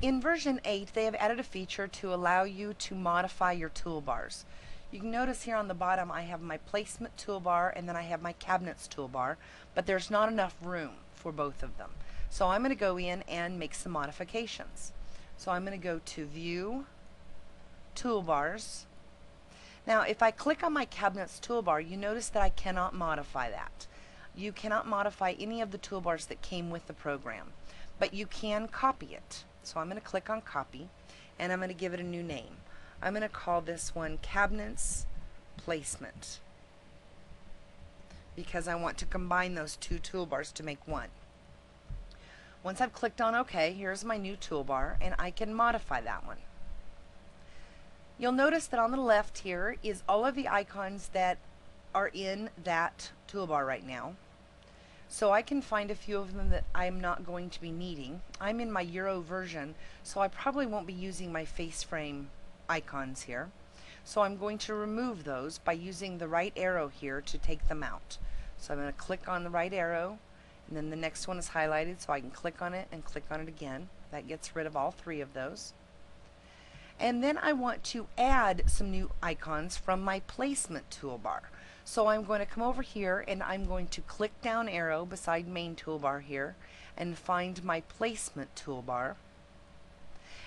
In version 8, they have added a feature to allow you to modify your toolbars. You can notice here on the bottom I have my placement toolbar and then I have my cabinets toolbar, but there's not enough room for both of them. So I'm going to go in and make some modifications. So I'm going to go to View, Toolbars. Now if I click on my cabinets toolbar, you notice that I cannot modify that. You cannot modify any of the toolbars that came with the program, but you can copy it. So I'm going to click on Copy, and I'm going to give it a new name. I'm going to call this one Cabinets Placement, because I want to combine those two toolbars to make one. Once I've clicked on OK, here's my new toolbar, and I can modify that one. You'll notice that on the left here is all of the icons that are in that toolbar right now. So I can find a few of them that I'm not going to be needing. I'm in my Euro version, so I probably won't be using my face frame icons here. So I'm going to remove those by using the right arrow here to take them out. So I'm going to click on the right arrow, and then the next one is highlighted, so I can click on it and click on it again. That gets rid of all three of those. And then I want to add some new icons from my placement toolbar. So I'm going to come over here and I'm going to click down arrow beside main toolbar here and find my placement toolbar.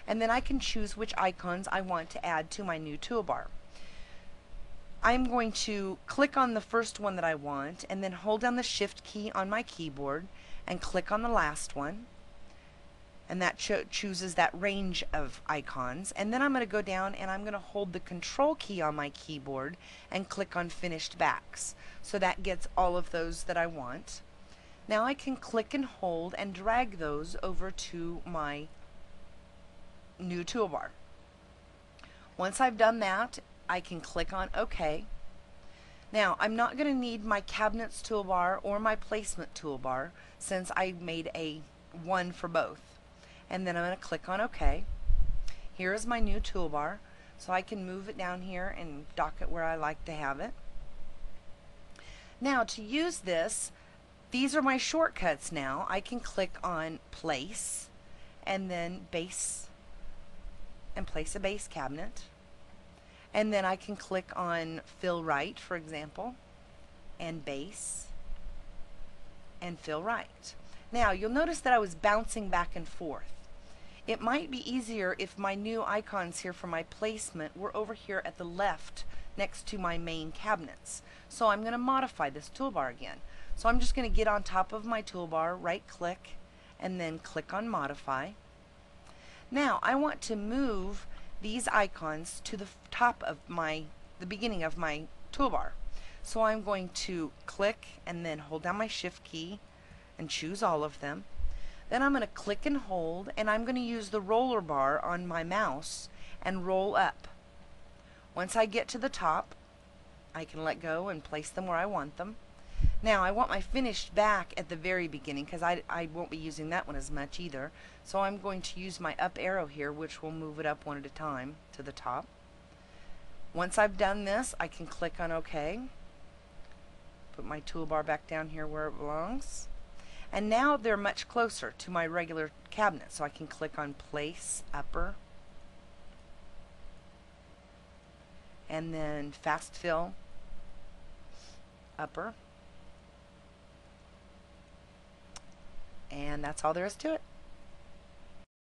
And then I can choose which icons I want to add to my new toolbar. I'm going to click on the first one that I want and then hold down the Shift key on my keyboard and click on the last one. And that chooses that range of icons. And then I'm going to go down and I'm going to hold the Control key on my keyboard and click on Finished Backs. So that gets all of those that I want. Now I can click and hold and drag those over to my new toolbar. Once I've done that, I can click on OK. Now I'm not going to need my Cabinets toolbar or my Placement toolbar since I made a one for both. And then I'm going to click on OK. Here is my new toolbar, so I can move it down here and dock it where I like to have it. Now to use this, these are my shortcuts now. I can click on Place and then Base and place a base cabinet. And then I can click on Fill Right, for example, and Base and Fill Right. Now you'll notice that I was bouncing back and forth. It might be easier if my new icons here for my placement were over here at the left next to my main cabinets. So I'm going to modify this toolbar again. So I'm just going to get on top of my toolbar, right click, and then click on Modify. Now I want to move these icons to the top of the beginning of my toolbar. So I'm going to click and then hold down my Shift key and choose all of them. Then I'm going to click and hold, and I'm going to use the roller bar on my mouse and roll up. Once I get to the top, I can let go and place them where I want them. Now I want my finished back at the very beginning because I won't be using that one as much either. So I'm going to use my up arrow here, which will move it up one at a time to the top. Once I've done this, I can click on OK. Put my toolbar back down here where it belongs. And now they're much closer to my regular cabinet, so I can click on Place Upper and then Fast Fill Upper, and that's all there is to it.